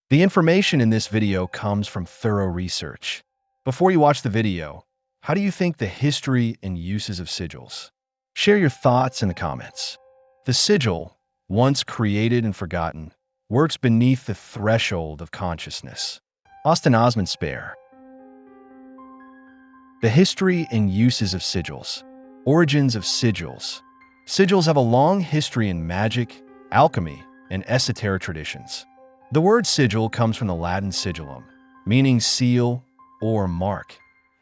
The information in this video comes from thorough research. Before you watch the video, how do you think the history and uses of sigils? Share your thoughts in the comments. The sigil, once created and forgotten, works beneath the threshold of consciousness. Austin Osman Spare. The history and uses of sigils. Origins of sigils. Sigils have a long history in magic, alchemy, and esoteric traditions. The word sigil comes from the Latin sigillum, meaning seal or mark,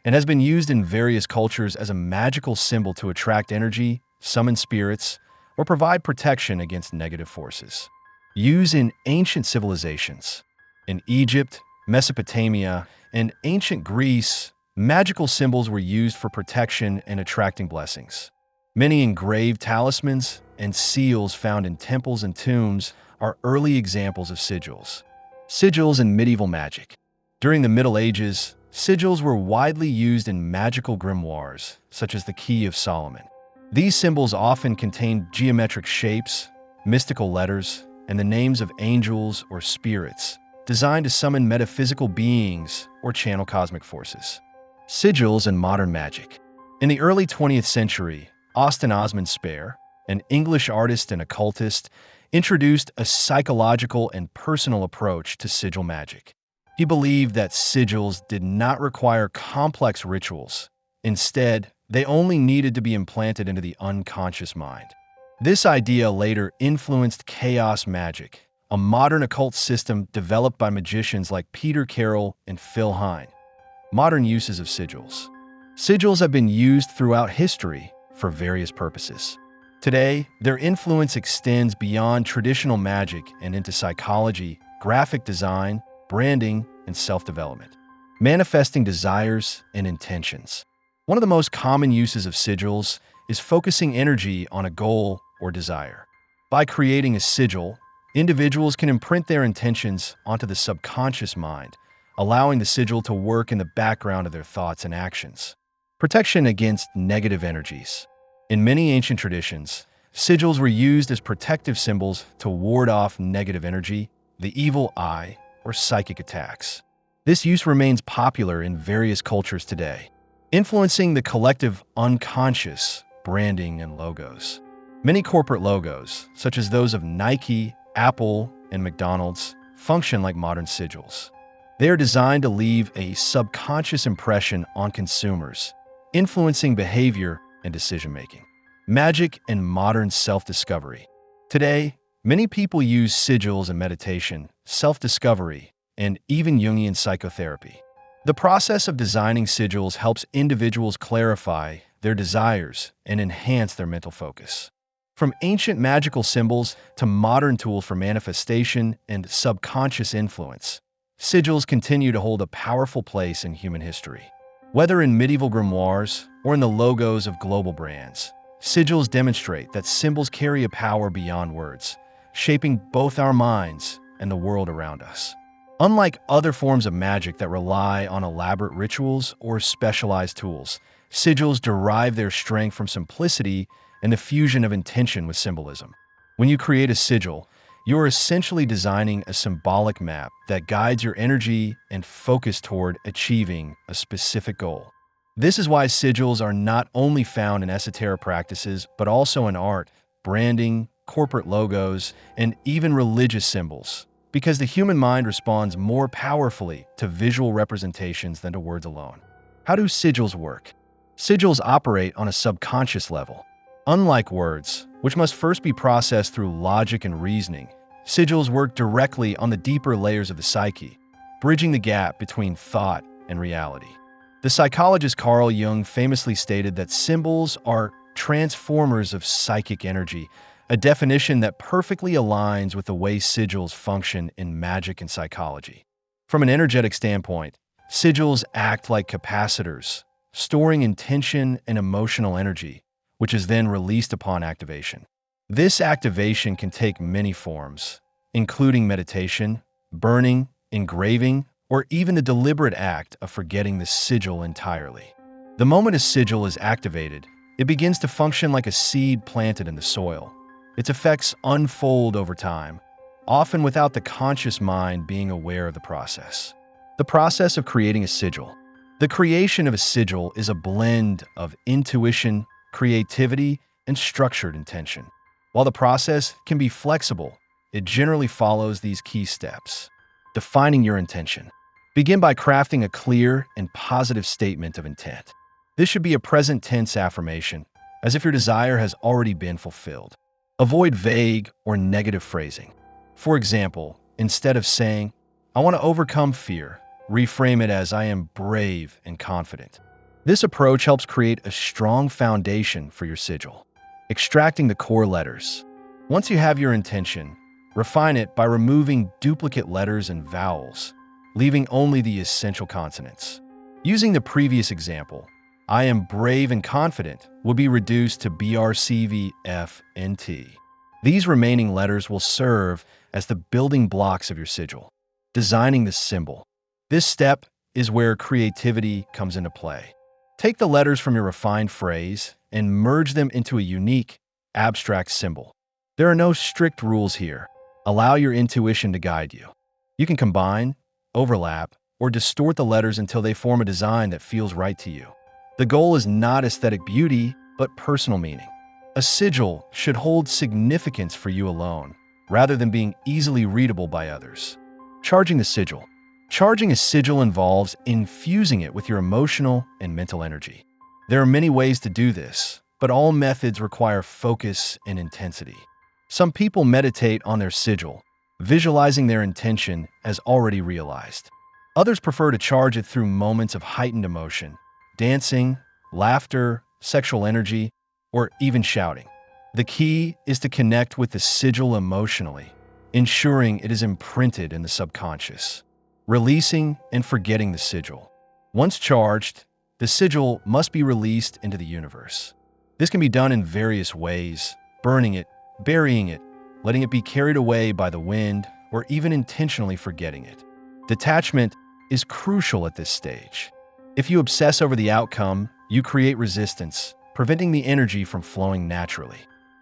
and has been used in various cultures as a magical symbol to attract energy, summon spirits, or provide protection against negative forces. Used in ancient civilizations. In Egypt, Mesopotamia, and ancient Greece, magical symbols were used for protection and attracting blessings. Many engraved talismans and seals found in temples and tombs are early examples of sigils. Sigils in medieval magic. During the Middle Ages, sigils were widely used in magical grimoires, such as the Key of Solomon. These symbols often contained geometric shapes, mystical letters, and the names of angels or spirits, designed to summon metaphysical beings or channel cosmic forces. Sigils in modern magic. In the early 20th century, Austin Osman Spare, an English artist and occultist, introduced a psychological and personal approach to sigil magic. He believed that sigils did not require complex rituals. Instead, they only needed to be implanted into the unconscious mind. This idea later influenced chaos magic, a modern occult system developed by magicians like Peter Carroll and Phil Hine. Modern uses of sigils. Sigils have been used throughout history for various purposes. Today, their influence extends beyond traditional magic and into psychology, graphic design, branding, and self-development. Manifesting desires and intentions. One of the most common uses of sigils is focusing energy on a goal or desire. By creating a sigil, individuals can imprint their intentions onto the subconscious mind, allowing the sigil to work in the background of their thoughts and actions. Protection against negative energies. In many ancient traditions, sigils were used as protective symbols to ward off negative energy, the evil eye, or psychic attacks. This use remains popular in various cultures today, influencing the collective unconscious, branding, and logos. Many corporate logos, such as those of Nike, Apple, and McDonald's, function like modern sigils. They are designed to leave a subconscious impression on consumers, influencing behavior and decision-making. Magic and modern self-discovery. Today, many people use sigils in meditation, self-discovery, and even Jungian psychotherapy. The process of designing sigils helps individuals clarify their desires and enhance their mental focus. From ancient magical symbols to modern tools for manifestation and subconscious influence, sigils continue to hold a powerful place in human history. Whether in medieval grimoires or in the logos of global brands, sigils demonstrate that symbols carry a power beyond words, shaping both our minds and the world around us. Unlike other forms of magic that rely on elaborate rituals or specialized tools, sigils derive their strength from simplicity and the fusion of intention with symbolism. When you create a sigil, you are essentially designing a symbolic map that guides your energy and focus toward achieving a specific goal. This is why sigils are not only found in esoteric practices, but also in art, branding, corporate logos, and even religious symbols, because the human mind responds more powerfully to visual representations than to words alone. How do sigils work? Sigils operate on a subconscious level. Unlike words, which must first be processed through logic and reasoning, sigils work directly on the deeper layers of the psyche, bridging the gap between thought and reality. The psychologist Carl Jung famously stated that symbols are transformers of psychic energy, a definition that perfectly aligns with the way sigils function in magic and psychology. From an energetic standpoint, sigils act like capacitors, storing intention and emotional energy, which is then released upon activation. This activation can take many forms, including meditation, burning, engraving, or even the deliberate act of forgetting the sigil entirely. The moment a sigil is activated, it begins to function like a seed planted in the soil. Its effects unfold over time, often without the conscious mind being aware of the process. The process of creating a sigil. The creation of a sigil is a blend of intuition, creativity, and structured intention. While the process can be flexible, it generally follows these key steps. Defining your intention. Begin by crafting a clear and positive statement of intent. This should be a present tense affirmation, as if your desire has already been fulfilled. Avoid vague or negative phrasing. For example, instead of saying, "I want to overcome fear," reframe it as, "I am brave and confident." This approach helps create a strong foundation for your sigil. Extracting the core letters. Once you have your intention, refine it by removing duplicate letters and vowels, leaving only the essential consonants. Using the previous example, "I am brave and confident" will be reduced to BRCV, F, and T. These remaining letters will serve as the building blocks of your sigil. Designing the symbol. This step is where creativity comes into play. Take the letters from your refined phrase and merge them into a unique, abstract symbol. There are no strict rules here. Allow your intuition to guide you. You can combine, overlap, or distort the letters until they form a design that feels right to you. The goal is not aesthetic beauty, but personal meaning. A sigil should hold significance for you alone, rather than being easily readable by others. Charging the sigil. Charging a sigil involves infusing it with your emotional and mental energy. There are many ways to do this, but all methods require focus and intensity. Some people meditate on their sigil, visualizing their intention as already realized. Others prefer to charge it through moments of heightened emotion, dancing, laughter, sexual energy, or even shouting. The key is to connect with the sigil emotionally, ensuring it is imprinted in the subconscious. Releasing and forgetting the sigil. Once charged, the sigil must be released into the universe. This can be done in various ways: burning it, burying it, letting it be carried away by the wind, or even intentionally forgetting it. Detachment is crucial at this stage. If you obsess over the outcome, you create resistance, preventing the energy from flowing naturally.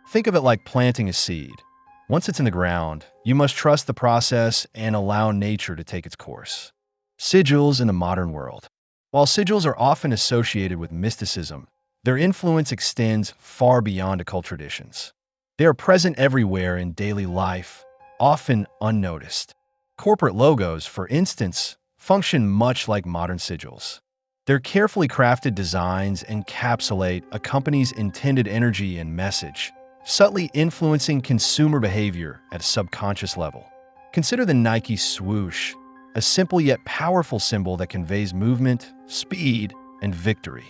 Think of it like planting a seed. Once it's in the ground, you must trust the process and allow nature to take its course. Sigils in the modern world. While sigils are often associated with mysticism, their influence extends far beyond occult traditions. They are present everywhere in daily life, often unnoticed. Corporate logos, for instance, function much like modern sigils. Their carefully crafted designs encapsulate a company's intended energy and message, subtly influencing consumer behavior at a subconscious level. Consider the Nike swoosh, a simple yet powerful symbol that conveys movement, speed, and victory.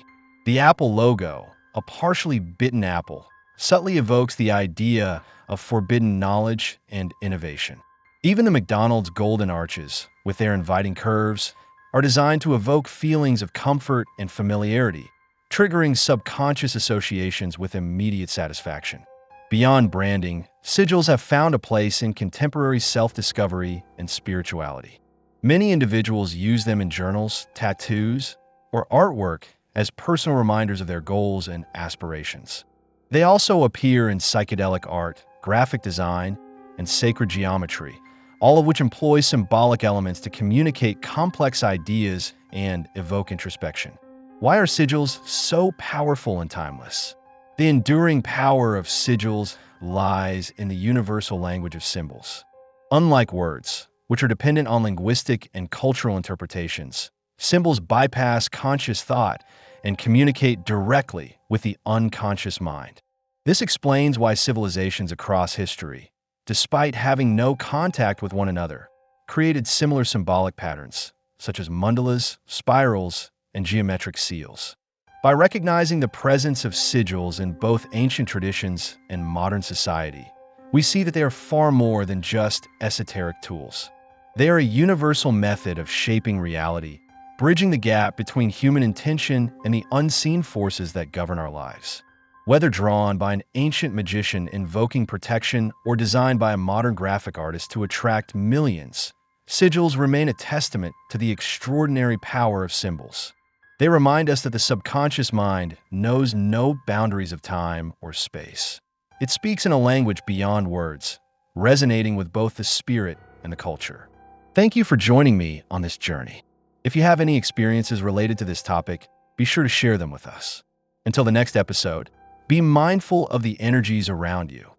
The Apple logo, a partially bitten apple, subtly evokes the idea of forbidden knowledge and innovation. Even the McDonald's golden arches, with their inviting curves, are designed to evoke feelings of comfort and familiarity, triggering subconscious associations with immediate satisfaction. Beyond branding, sigils have found a place in contemporary self-discovery and spirituality. Many individuals use them in journals, tattoos, or artwork as personal reminders of their goals and aspirations. They also appear in psychedelic art, graphic design, and sacred geometry, all of which employ symbolic elements to communicate complex ideas and evoke introspection. Why are sigils so powerful and timeless? The enduring power of sigils lies in the universal language of symbols. Unlike words, which are dependent on linguistic and cultural interpretations, symbols bypass conscious thought and communicate directly with the unconscious mind. This explains why civilizations across history, despite having no contact with one another, created similar symbolic patterns, such as mandalas, spirals, and geometric seals. By recognizing the presence of sigils in both ancient traditions and modern society, we see that they are far more than just esoteric tools. They are a universal method of shaping reality, bridging the gap between human intention and the unseen forces that govern our lives. Whether drawn by an ancient magician invoking protection or designed by a modern graphic artist to attract millions, sigils remain a testament to the extraordinary power of symbols. They remind us that the subconscious mind knows no boundaries of time or space. It speaks in a language beyond words, resonating with both the spirit and the culture. Thank you for joining me on this journey. If you have any experiences related to this topic, be sure to share them with us. Until the next episode, be mindful of the energies around you